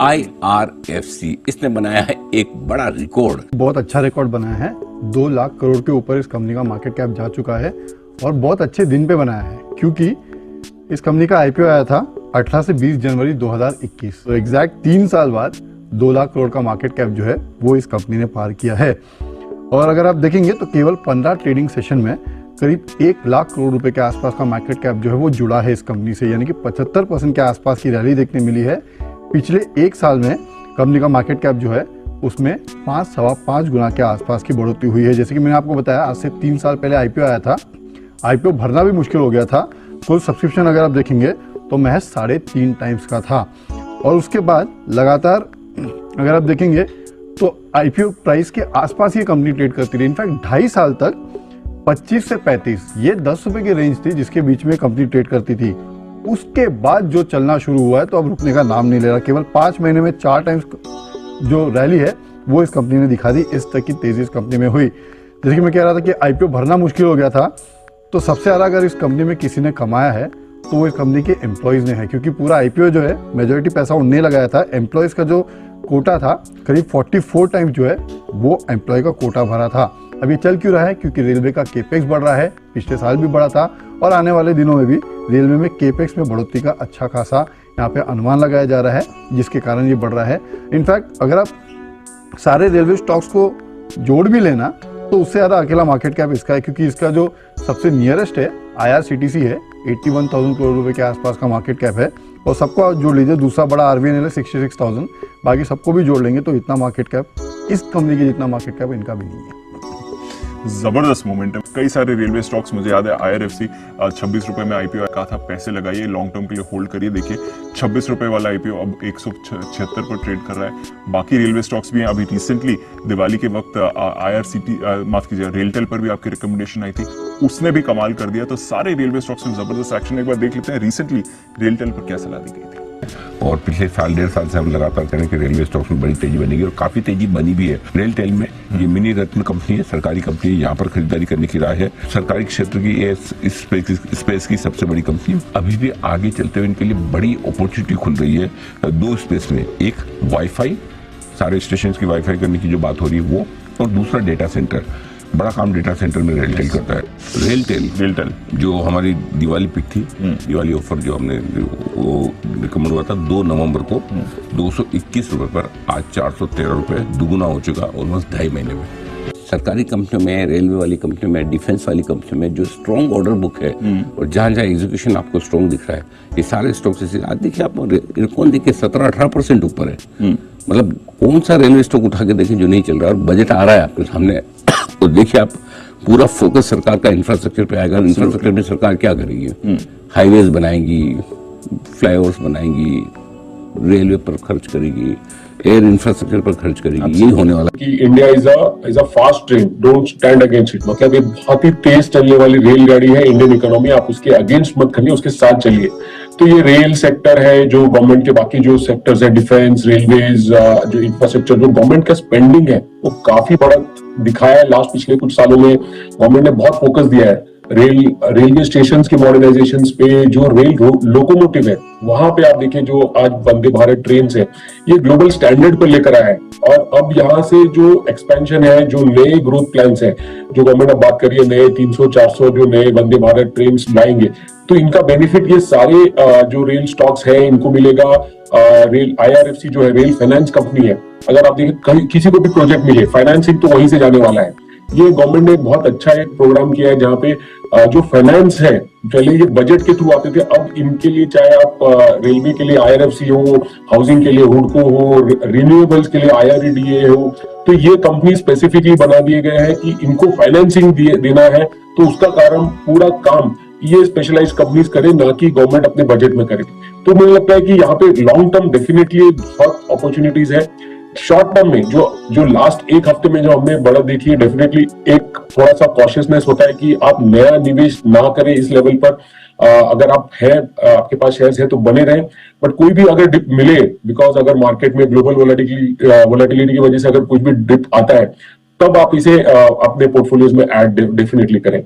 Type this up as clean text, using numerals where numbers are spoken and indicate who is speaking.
Speaker 1: IRFC, इसने बनाया है एक बड़ा रिकॉर्ड।
Speaker 2: बहुत अच्छा रिकॉर्ड बनाया है। 2 लाख करोड़ के ऊपर इस कंपनी का मार्केट कैप जा चुका है और बहुत अच्छे दिन पे बनाया है, क्योंकि इस कंपनी का IPO आया था 18 से 20 जनवरी 2021। तो एग्जैक्ट 3 साल बाद 2 लाख करोड़ का मार्केट कैप जो है वो इस कंपनी ने पार किया है। और अगर आप देखेंगे तो केवल 15 ट्रेडिंग सेशन में करीब 1 लाख करोड़ रुपए के आसपास का मार्केट कैप जो है वो जुड़ा है इस कंपनी से, यानी कि 75% के आसपास की रैली देखने मिली है। पिछले 1 साल में कंपनी का मार्केट कैप जो है उसमें 5-5.25 गुना के आसपास की बढ़ोतरी हुई है। जैसे कि मैंने आपको बताया, आज से 3 साल पहले IPO आया था, IPO भरना भी मुश्किल हो गया था। कुल सब्सक्रिप्शन अगर आप देखेंगे तो महज 3.5 टाइम्स का था। और उसके बाद लगातार अगर आप देखेंगे तो IPO प्राइस के आसपास ये कंपनी ट्रेड करती रही। इनफैक्ट 2.5 साल तक 25 से 35 ये 10 रुपए की रेंज थी जिसके बीच में कंपनी ट्रेड करती थी। उसके बाद जो चलना शुरू हुआ है तो अब रुकने का नाम नहीं ले रहा। केवल 5 महीने में 4 टाइम्स जो रैली है वो इस कंपनी ने दिखा दी। इस तक की तेजी इस कंपनी में हुई। जैसे कि मैं कह रहा था कि IPO भरना मुश्किल हो गया था, तो सबसे ज़्यादा अगर इस कंपनी में किसी ने कमाया है तो वो इस कंपनी के एम्प्लॉयज़ ने है, क्योंकि पूरा IPO जो है मेजोरिटी पैसा उनने लगाया था। एम्प्लॉयज़ का जो कोटा था करीब 44 टाइम्स जो है वो एम्प्लॉय का कोटा भरा था। अब ये चल क्यों रहा है? क्योंकि रेलवे का केपेक्स बढ़ रहा है, पिछले साल भी बढ़ा था और आने वाले दिनों में भी रेलवे में केपेक्स में बढ़ोतरी का अच्छा खासा यहाँ पे अनुमान लगाया जा रहा है, जिसके कारण ये बढ़ रहा है। इनफैक्ट अगर आप सारे रेलवे स्टॉक्स को जोड़ भी लेना तो उससे ज़्यादा अकेला मार्केट कैप इसका है, क्योंकि इसका जो सबसे नियरेस्ट है IRCTC है, 81,000 करोड़ रुपए के आसपास का मार्केट कैप है। और सबको आप जोड़ लीजिए, दूसरा बड़ा RVNL है 66,000, बाकी सबको भी जोड़ लेंगे तो इतना मार्केट कैप इस कंपनी की जितना मार्केट कैप इनका भी नहीं है।
Speaker 3: जबरदस्त मोमेंटम। कई सारे रेलवे स्टॉक्स, मुझे याद है IRFC 26 रुपए में IPO का था। पैसे लगाइए, लॉन्ग टर्म के लिए होल्ड करिए। देखिए 26 रुपए वाला IPO अब 176 पर ट्रेड कर रहा है। बाकी रेलवे स्टॉक्स भी हैं। अभी रिसेंटली दिवाली के वक्त माफ कीजिए रेलटेल पर भी आपकी रिकमेंडेशन आई थी, उसने भी कमाल कर दिया। तो सारे रेलवे स्टॉक्स में जबरदस्त एक्शन। एक बार देख लेते हैं रिसेंटली रेलटेल पर क्या सलाह दी गई थी।
Speaker 4: और पिछले साल 1.5 साल से हम लगातार कह रहे हैं कि रेलवे स्टॉक्स में बड़ी तेजी बनेगी और काफी तेजी बनी भी है। रेलटेल में ये मिनी रत्न कंपनी है, सरकारी कंपनी है, यहाँ पर खरीदारी करने की राय है। सरकारी क्षेत्र की इस स्पेस की सबसे बड़ी कंपनी। अभी भी आगे चलते हुए इनके लिए बड़ी अपॉर्चुनिटी खुल रही है 2 स्पेस में। एक वाईफाई, सारे स्टेशन की वाईफाई करने की जो बात हो रही है वो, और दूसरा डेटा सेंटर। बड़ा काम डेटा सेंटर में रेलटेल करता है। रेलटेल जो हमारी दिवाली पिक थी, दिवाली ऑफर जो हमने वो रिकमेंड हुआ था 2 नवंबर को 221 रुपए पर, आज 413 रुपए, दुगुना हो चुका ऑलमोस्ट 2.5 महीने में।
Speaker 1: सरकारी कंपनियों में, रेलवे वाली कंपनियों में, डिफेंस वाली कंपनियों में जो स्ट्रॉन्ग ऑर्डर बुक है और जहाँ जहाँ एग्जीक्यूशन आपको स्ट्रॉन्ग दिख रहा है, ये सारे स्टॉक से आज देखिए आप कौन देखिए 17-18% ऊपर है। मतलब कौन सा रेलवे स्टॉक उठा के देखिए जो नहीं चल रहा है। और बजट आ रहा है आपके सामने तो देखिए आप, पूरा फोकस सरकार का इंफ्रास्ट्रक्चर पे आएगा। इंफ्रास्ट्रक्चर में सरकार क्या करेगी? हाईवेज बनाएगी, फ्लाईओवर्स बनाएंगी, रेलवे पर खर्च करेगी, एयर इंफ्रास्ट्रक्चर पर खर्च करेगी। यही होने वाला
Speaker 5: कि India is a fast train, don't stand against it. मतलब ये बहुत ही तेज चलने वाली रेलगाड़ी है इंडियन इकोनॉमी। आप उसके अगेंस्ट मत खड़िए, उसके साथ चलिए। तो ये रेल सेक्टर है, जो गवर्नमेंट के बाकी जो सेक्टर्स है, डिफेंस, रेलवेज, जो इंफ्रास्ट्रक्चर, जो गवर्नमेंट का स्पेंडिंग है वो काफी बड़ा दिखाया है। पिछले कुछ सालों में गवर्नमेंट ने बहुत फोकस दिया है रेलवे स्टेशन के मॉडर्नाइजेशन पे। जो रेल लोकोमोटिव है वहां पे आप देखिए, जो आज वंदे भारत ट्रेन है ये ग्लोबल स्टैंडर्ड पर लेकर आया है। और अब यहाँ से जो एक्सपेंशन है, जो नए ग्रोथ प्लान्स है, जो गवर्नमेंट अब बात कर रही है, नए 300-400 जो नए वंदे भारत ट्रेन लाएंगे, तो इनका बेनिफिट ये सारे जो रेल स्टॉक्स है इनको मिलेगा। रेल IRFC जो है रेल फाइनेंस कंपनी है। अगर आप देखिए किसी को भी प्रोजेक्ट मिले, फाइनेंसिंग तो वहीं से जाने वाला है। ये गवर्नमेंट ने बहुत अच्छा एक प्रोग्राम किया है जहाँ पे जो फाइनेंस है, पहले ये बजट के थ्रू आते थे, अब इनके लिए चाहे आप रेलवे के लिए IRFC हो, हाउसिंग के लिए हुडको हो, रिन्यूएबल्स के लिए IREDA हो, तो ये कंपनी स्पेसिफिकली बना दिए गए हैं कि इनको फाइनेंसिंग देना है। तो उसका कारण पूरा काम ये स्पेशलाइज्ड कंपनीज करे, ना कि गवर्नमेंट अपने बजट में करे। तो मुझे लगता है कि यहाँ पे लॉन्ग टर्म डेफिनेटली बहुत अपॉर्चुनिटीज है। शॉर्ट टर्म में जो लास्ट 1 हफ्ते में जो हमने बढ़त देखी है, डेफिनेटली एक थोड़ा सा कॉशियसनेस होता है कि आप नया निवेश ना करें इस लेवल पर। अगर आप आपके पास शेयर्स है तो बने रहें, बट कोई भी अगर डिप मिले, बिकॉज अगर मार्केट में ग्लोबल वोलेटिलिटी की वजह से अगर कुछ भी डिप आता है, तब आप इसे अपने पोर्टफोलियोज में ऐड डेफिनेटली करें।